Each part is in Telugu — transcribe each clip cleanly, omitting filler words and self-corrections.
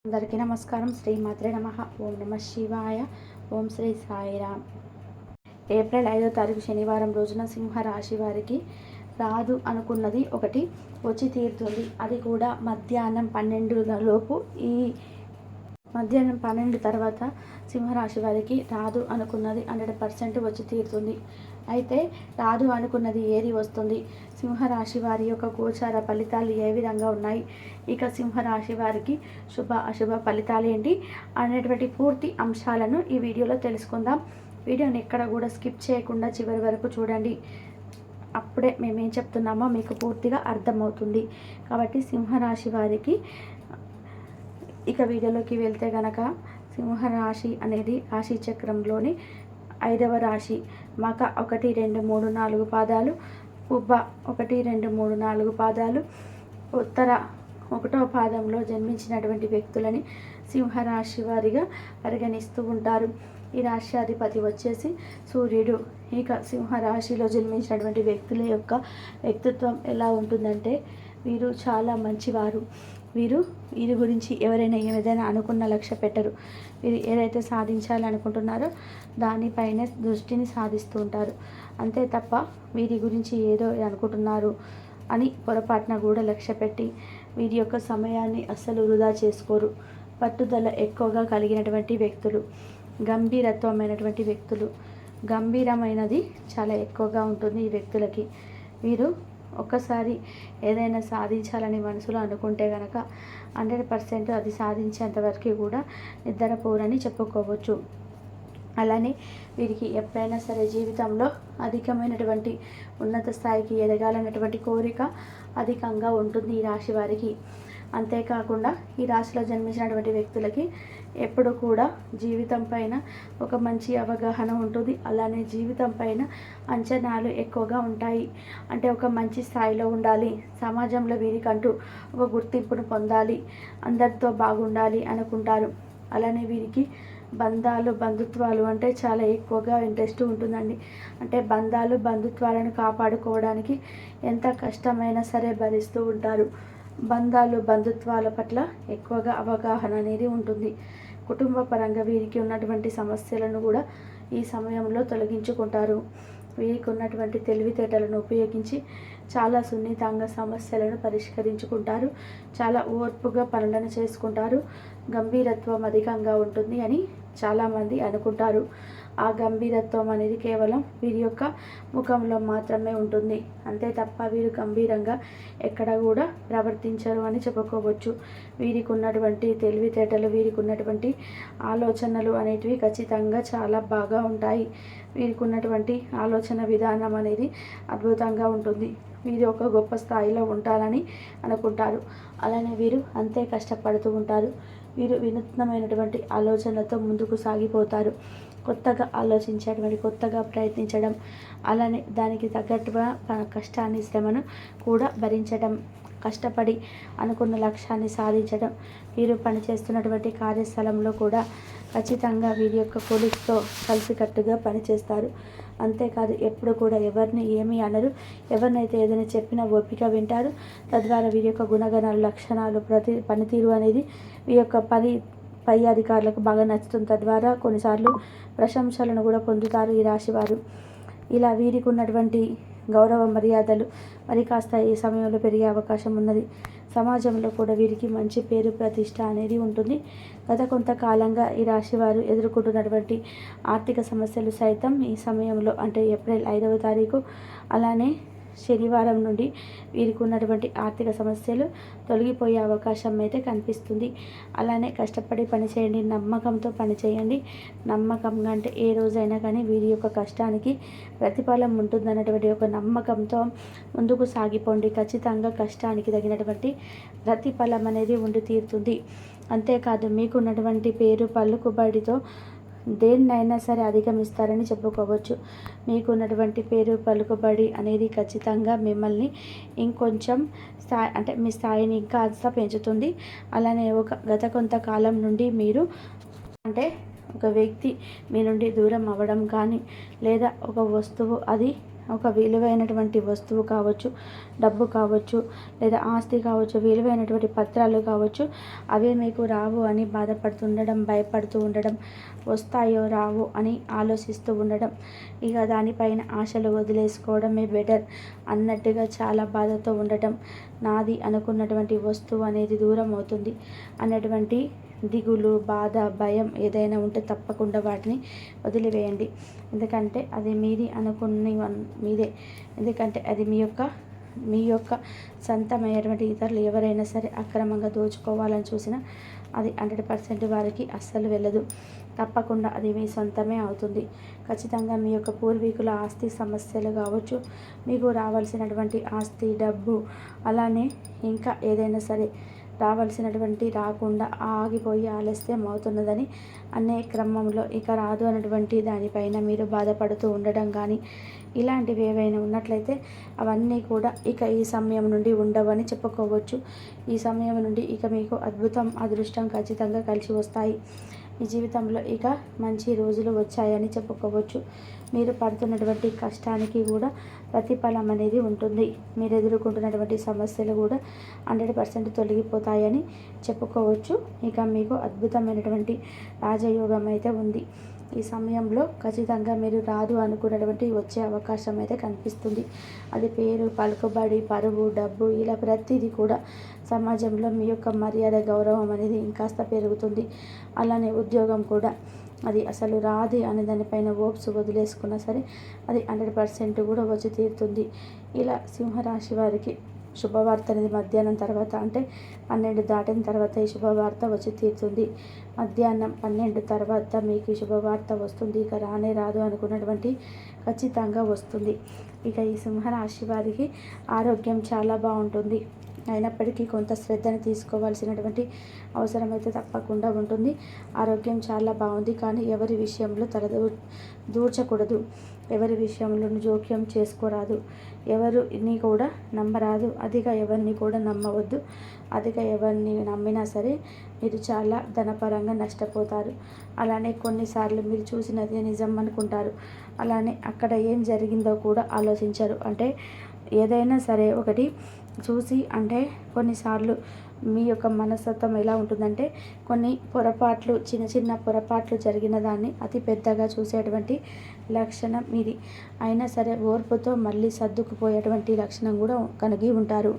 అందరికీ నమస్కారం. శ్రీ మాత్రే నమః. ఓం నమ శివాయ. ఓం శ్రీ సాయిరామ్. ఏప్రిల్ 5వ తారీఖు శనివారం రోజున సింహరాశి వారికి రాదు అనుకున్నది ఒకటి వచ్చి తీరుతుంది. అది కూడా మధ్యాహ్నం 12 లోపు. ఈ మధ్యాహ్నం 12 తర్వాత సింహరాశి వారికి రాదు అనుకున్నది 100% వచ్చి తీరుతుంది. అయితే రాదు అనుకున్నది ఏది వస్తుంది, సింహరాశి వారి యొక్క గోచార ఫలితాలు ఏ విధంగా ఉన్నాయి, ఇక సింహరాశి వారికి శుభ అశుభ ఫలితాలు ఏంటి అనేటువంటి పూర్తి అంశాలను ఈ వీడియోలో తెలుసుకుందాం. వీడియోని ఎక్కడ కూడా స్కిప్ చేయకుండా చివరి వరకు చూడండి. అప్పుడే మేమేం చెప్తున్నామో మీకు పూర్తిగా అర్థమవుతుంది. కాబట్టి సింహరాశి వారికి ఇక వీడియోలోకి వెళ్తే గనక, సింహరాశి అనేది రాశి చక్రంలోని 5వ రాశి. మక 1, 2, 3, 4 పాదాలు, ఉబ్బ 1, 2, 3, 4 పాదాలు, ఉత్తర 1వ పాదంలో జన్మించినటువంటి వ్యక్తులని సింహరాశి వారిగా పరిగణిస్తూ ఉంటారు. ఈ రాశ్యాధిపతి వచ్చేసి సూర్యుడు. ఇక సింహరాశిలో జన్మించినటువంటి వ్యక్తుల యొక్క వ్యక్తిత్వం ఎలా ఉంటుందంటే, వీరు చాలా మంచివారు. వీరి గురించి ఎవరైనా ఏదైనా అనుకున్న లక్ష్య పెట్టరు. వీరు ఏదైతే సాధించాలనుకుంటున్నారో దానిపైనే దృష్టిని సాధిస్తూ ఉంటారు. అంతే తప్ప వీరి గురించి ఏదో అనుకుంటున్నారు అని పొరపాటున కూడా లక్ష్య పెట్టి వీరి యొక్క సమయాన్ని అస్సలు వృధా చేసుకోరు. పట్టుదల ఎక్కువగా కలిగినటువంటి వ్యక్తులు, గంభీరత్వమైనటువంటి వ్యక్తులు. గంభీరమైనది చాలా ఎక్కువగా ఉంటుంది ఈ వ్యక్తులకి. వీరు ఒక్కసారి ఏదైనా సాధించాలని మనసులో అనుకుంటే కనుక 100% అది సాధించేంతవరకు కూడా నిద్రపోరని చెప్పుకోవచ్చు. అలానే వీరికి ఎప్పుడైనా సరే జీవితంలో అధికమైనటువంటి ఉన్నత స్థాయికి ఎదగాలన్నటువంటి కోరిక అధికంగా ఉంటుంది ఈ రాశి వారికి. అంతేకాకుండా ఈ రాశిలో జన్మించినటువంటి వ్యక్తులకి ఎప్పుడు కూడా జీవితం పైన ఒక మంచి అవగాహన ఉంటుంది. అలానే జీవితం పైన అంచనాలు ఎక్కువగా ఉంటాయి. అంటే ఒక మంచి స్థాయిలో ఉండాలి, సమాజంలో వీరికంటూ ఒక గుర్తింపును పొందాలి, అందరితో బాగుండాలి అనుకుంటారు. అలానే వీరికి బంధుత్వాలు అంటే చాలా ఎక్కువగా ఇంట్రెస్ట్ ఉంటుందండి. అంటే బంధుత్వాలను కాపాడుకోవడానికి ఎంత కష్టమైనా సరే భరిస్తూ ఉంటారు. బంధుత్వాల పట్ల ఎక్కువగా అవగాహన అనేది ఉంటుంది. కుటుంబ పరంగా వీరికి ఉన్నటువంటి సమస్యలను కూడా ఈ సమయంలో తొలగించుకుంటారు. వీరికి ఉన్నటువంటి తెలివితేటలను ఉపయోగించి చాలా సున్నితంగా సమస్యలను పరిష్కరించుకుంటారు. చాలా ఓర్పుగా పనులను చేసుకుంటారు. గంభీరత్వం అధికంగా ఉంటుంది అని చాలామంది అనుకుంటారు. ఆ గంభీరత్వం అనేది కేవలం వీరి యొక్క ముఖంలో మాత్రమే ఉంటుంది. అంతే తప్ప వీరు గంభీరంగా ఎక్కడ కూడా ప్రవర్తించరు అని చెప్పుకోవచ్చు. వీరికి ఉన్నటువంటి తెలివితేటలు, వీరికి ఉన్నటువంటి ఆలోచనలు అనేటివి ఖచ్చితంగా చాలా బాగా ఉంటాయి. వీరికి ఉన్నటువంటి ఆలోచన విధానం అనేది అద్భుతంగా ఉంటుంది. వీరు ఒక గొప్ప స్థాయిలో ఉంటారని అనుకుంటారు. అలానే వీరు అంతే కష్టపడుతూ ఉంటారు. వీరు వినూత్నమైనటువంటి ఆలోచనలతో ముందుకు సాగిపోతారు. కొత్తగా ఆలోచించడం, కొత్తగా ప్రయత్నించడం, అలానే దానికి తగ్గట్టుగా కష్టాన్ని, శ్రమను కూడా భరించడం, కష్టపడి అనుకున్న లక్ష్యాన్ని సాధించడం. వీరు పనిచేస్తున్నటువంటి కార్యస్థలంలో కూడా ఖచ్చితంగా వీరి యొక్క కొలీగ్స్తో కలిసికట్టుగా పనిచేస్తారు. అంతేకాదు ఎప్పుడు కూడా ఎవరిని ఏమీ అనరు. ఎవరినైతే ఏదైనా చెప్పినా ఓపిక వింటారు. తద్వారా వీరి యొక్క గుణగణాలు, లక్షణాలు, పనితీరు అనేది వీరి యొక్క పై అధికారులకు బాగా నచ్చుతుంది. తద్వారా కొన్నిసార్లు ప్రశంసలను కూడా పొందుతారు ఈ రాశివారు. ఇలా వీరికి ఉన్నటువంటి గౌరవ మర్యాదలు మరి కాస్త ఈ సమయంలో పెరిగే అవకాశం ఉన్నది. సమాజంలో కూడా వీరికి మంచి పేరు ప్రతిష్ట అనేది ఉంటుంది. గత కొంతకాలంగా ఈ రాశివారు ఎదుర్కొంటున్నటువంటి ఆర్థిక సమస్యలు సైతం ఈ సమయంలో, అంటే ఏప్రిల్ 5వ తారీఖు అలానే శనివారం నుండి వీరికి ఉన్నటువంటి ఆర్థిక సమస్యలు తొలగిపోయే అవకాశం అయితే కనిపిస్తుంది. అలానే కష్టపడి పనిచేయండి, నమ్మకంతో పనిచేయండి. నమ్మకంగా అంటే ఏ రోజైనా కానీ వీరి యొక్క కష్టానికి ప్రతిఫలం ఉంటుందన్నటువంటి ఒక నమ్మకంతో ముందుకు సాగిపోండి. ఖచ్చితంగా కష్టానికి తగినటువంటి ప్రతిఫలం అనేది ఉండి తీరుతుంది. అంతేకాదు మీకున్నటువంటి పేరు పలుకుబడితో దేన్నైనా సరే అధిగమిస్తారని చెప్పుకోవచ్చు. మీకున్నటువంటి పేరు పలుకుబడి అనేది ఖచ్చితంగా మిమ్మల్ని ఇంకొంచెం అంటే మీ స్థాయిని ఇంకా అంతా పెంచుతుంది. అలానే గత కొంతకాలం నుండి మీరు అంటే ఒక వ్యక్తి మీ నుండి దూరం అవ్వడం కానీ, లేదా ఒక వస్తువు అది ఒక విలువైనటువంటి వస్తువు కావచ్చు, డబ్బు కావచ్చు, లేదా ఆస్తి కావచ్చు, విలువైనటువంటి పత్రాలు కావచ్చు, అవే మీకు రావు అని బాధపడుతుండడం, భయపడుతూ ఉండడం, వస్తాయో రావో అని ఆలోచిస్తూ ఉండడం, ఇక దానిపైన ఆశలు వదిలేసుకోవడమే బెటర్ అన్నట్టుగా చాలా బాధతో ఉండటం, నాది అనుకున్నటువంటి వస్తువు అనేది దూరం అవుతుంది అన్నటువంటి దిగులు, బాధ, భయం ఏదైనా ఉంటే తప్పకుండా వాటిని వదిలివేయండి. ఎందుకంటే అది మీది అనుకుని మీదే. ఎందుకంటే అది మీ యొక్క సొంతమైనటువంటి ఇతరులు ఎవరైనా సరే అక్రమంగా దోచుకోవాలని చూసినా అది 100% వారికి అస్సలు వెళ్ళదు. తప్పకుండా అది మీ సొంతమే అవుతుంది. ఖచ్చితంగా మీ యొక్క పూర్వీకుల ఆస్తి సమస్యలు కావచ్చు, మీకు రావాల్సినటువంటి ఆస్తి, డబ్బు, అలానే ఇంకా ఏదైనా సరే రావాల్సినటువంటి రాకుండా ఆగిపోయి ఆలస్యం అవుతున్నదని అనే క్రమంలో ఇక రాదు అన్నటువంటి దానిపైన మీరు బాధపడుతూ ఉండడం కానీ ఇలాంటివి ఏవైనా ఉన్నట్లయితే అవన్నీ కూడా ఇక ఈ సమయం నుండి ఉండవని చెప్పుకోవచ్చు. ఈ సమయం నుండి ఇక మీకు అద్భుతం, అదృష్టం ఖచ్చితంగా కలిసి వస్తాయి. మీ జీవితంలో ఇక మంచి రోజులు వచ్చాయని చెప్పుకోవచ్చు. మీరు పడుతున్నటువంటి కష్టానికి కూడా ప్రతిఫలం అనేది ఉంటుంది. మీరు ఎదుర్కొంటున్నటువంటి సమస్యలు కూడా 100% తొలగిపోతాయని చెప్పుకోవచ్చు. ఇక మీకు అద్భుతమైనటువంటి రాజయోగం అయితే ఉంది. ఈ సమయంలో ఖచ్చితంగా మీరు రాదు అనుకున్నటువంటి వచ్చే అవకాశం అయితే కనిపిస్తుంది. అది పేరు, పలుకుబడి, పరువు, డబ్బు ఇలా ప్రతిదీ కూడా సమాజంలో మీ యొక్క మర్యాద, గౌరవం అనేది ఇంకాస్త పెరుగుతుంది. అలానే ఉద్యోగం కూడా అది అసలు రాదు అనే దానిపైన హోప్స్ వదిలేసుకున్నా సరే అది 100% కూడా వచ్చి తీరుతుంది. ఇలా సింహరాశి వారికి శుభవార్త అనేది మధ్యాహ్నం తర్వాత అంటే 12 దాటిన తర్వాత ఈ శుభవార్త వచ్చి తీరుతుంది. మధ్యాహ్నం 12 తర్వాత మీకు శుభవార్త వస్తుంది. ఇక రానే రాదు అనుకున్నటువంటి ఖచ్చితంగా వస్తుంది. ఇక ఈ సింహరాశి వారికి ఆరోగ్యం చాలా బాగుంటుంది. అయినప్పటికీ కొంత శ్రద్ధను తీసుకోవాల్సినటువంటి అవసరం అయితే తప్పకుండా ఉంటుంది. ఆరోగ్యం చాలా బాగుంది, కానీ ఎవరి విషయంలో దూర్చకూడదు. ఎవరి విషయంలో జోక్యం చేసుకోరాదు. ఎవరిని కూడా నమ్మరాదు. అదిగా ఎవరిని కూడా నమ్మవద్దు. అదిగా ఎవరిని నమ్మినా సరే మీరు చాలా ధనపరంగా నష్టపోతారు. అలానే కొన్నిసార్లు మీరు చూసినది నిజం అనుకుంటారు. అలానే అక్కడ ఏం జరిగిందో కూడా ఆలోచించరు. అంటే ఏదైనా సరే ఒకటి చూసి అంటే కొన్నిసార్లు మీ యొక్క మనస్తత్వం ఎలా ఉంటుందంటే కొన్ని పొరపాట్లు, చిన్న చిన్న పొరపాట్లు జరిగిన దాన్ని అతి పెద్దగా చూసేటువంటి లక్షణం మీది. అయినా సరే ఓర్పుతో మళ్ళీ సర్దుకుపోయేటువంటి లక్షణం కూడా కలిగి ఉంటారు.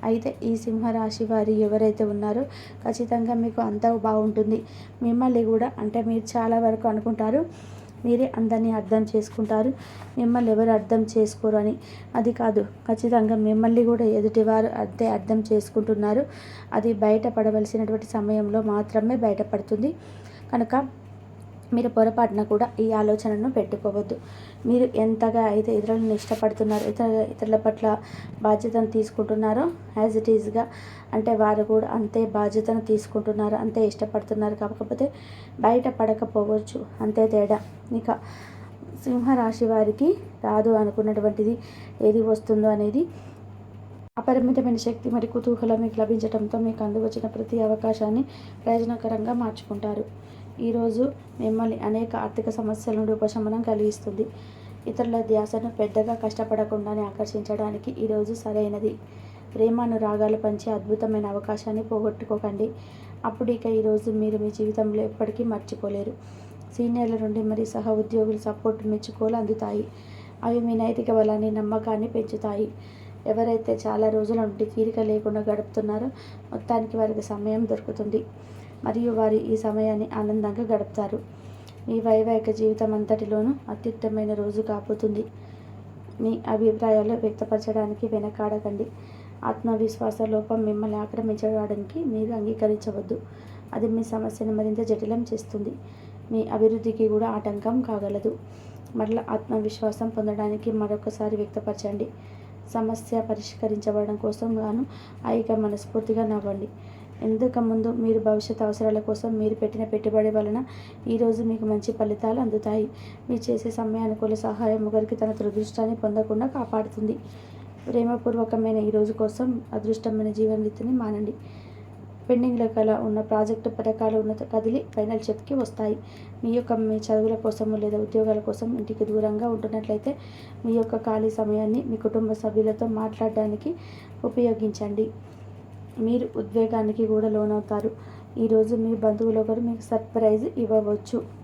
అయితే ఈ సింహరాశి వారి ఎవరైతే ఉన్నారో ఖచ్చితంగా మీకు అంతా బాగుంటుంది. మిమ్మల్ని కూడా అంటే మీరు చాలా వరకు అనుకుంటారు మీరే అందరినీ అర్థం చేసుకుంటారు, మిమ్మల్ని ఎవరు అర్థం చేసుకోరు అని. అది కాదు, ఖచ్చితంగా మిమ్మల్ని కూడా ఎదుటివారు అర్థం చేసుకుంటున్నారు. అది బయటపడవలసినటువంటి సమయంలో మాత్రమే బయటపడుతుంది. కనుక మీరు పొరపాటున కూడా ఈ ఆలోచనను పెట్టుకోవద్దు. మీరు ఎంతగా అయితే ఇతరులను ఇష్టపడుతున్నారో, ఇతరుల పట్ల బాధ్యతను తీసుకుంటున్నారో యాజ్ ఇట్ ఈజ్గా అంటే వారు కూడా అంతే బాధ్యతను తీసుకుంటున్నారు, అంతే ఇష్టపడుతున్నారు. కాకపోతే బయటపడకపోవచ్చు, అంతే తేడా. ఇక సింహరాశి వారికి రాదు అనుకున్నటువంటిది ఏది వస్తుందో అనేది అపరిమితమైన శక్తి మరియు కుతూహలం మీకు లభించడంతో మీకు అందువచ్చిన ప్రతి అవకాశాన్ని ప్రయోజనకరంగా మార్చుకుంటారు. ఈరోజు మిమ్మల్ని అనేక ఆర్థిక సమస్యల నుండి ఉపశమనం కలిగిస్తుంది. ఇతరుల ధ్యాసను పెద్దగా కష్టపడకుండానే ఆకర్షించడానికి ఈరోజు సరైనది. ప్రేమానురాగాలు పంచే అద్భుతమైన అవకాశాన్ని పోగొట్టుకోకండి. అప్పుడు ఇక ఈరోజు మీరు మీ జీవితంలో ఎప్పటికీ మర్చిపోలేరు. సీనియర్ల నుండి మరియు సహ ఉద్యోగుల సపోర్ట్ మెచ్చుకోలు అందుతాయి. అవి మీ నైతిక బలాన్ని, నమ్మకాన్ని పెంచుతాయి. ఎవరైతే చాలా రోజుల నుండి తీరిక లేకుండా గడుపుతున్నారో మొత్తానికి వారికి సమయం దొరుకుతుంది మరియు వారు ఈ సమయాన్ని ఆనందంగా గడుపుతారు. మీ వైవాహిక జీవితం అంతటిలోనూ అత్యుత్తమైన రోజు కాబోతుంది. మీ అభిప్రాయాలు వ్యక్తపరచడానికి వెనకాడకండి. ఆత్మవిశ్వాస లోపం మిమ్మల్ని ఆక్రమించడానికి మీరు అంగీకరించవద్దు. అది మీ సమస్యను మరింత జటిలం చేస్తుంది, మీ అభివృద్ధికి కూడా ఆటంకం కాగలదు. మరలా ఆత్మవిశ్వాసం పొందడానికి మరొకసారి వ్యక్తపరచండి. సమస్య పరిష్కరించబడడం కోసం గాను హాయిగా మనస్ఫూర్తిగా నవ్వండి. ముందు మీరు భవిష్యత్ అవసరాల కోసం మీరు పెట్టిన పెట్టుబడి వలన ఈరోజు మీకు మంచి ఫలితాలు అందుతాయి. మీరు చేసే సమయానుకూల సహాయం ఒకరికి తన దురదృష్టాన్ని పొందకుండా కాపాడుతుంది. ప్రేమపూర్వకమైన ఈరోజు కోసం అదృష్టమైన జీవన రీతిని మానండి. పెండింగ్లో ఉన్న ప్రాజెక్టు పథకాలు కదిలి ఫైనల్ చేతికి వస్తాయి. మీ చదువుల కోసము లేదా ఉద్యోగాల కోసం ఇంటికి దూరంగా ఉంటున్నట్లయితే మీ యొక్క ఖాళీ సమయాన్ని మీ కుటుంబ సభ్యులతో మాట్లాడడానికి ఉపయోగించండి. మీరు ఉద్వేగానికి కూడా లోనవుతారు. ఈరోజు మీ బంధువులు ఒకరు మీకు సర్ప్రైజ్ ఇవ్వవచ్చు.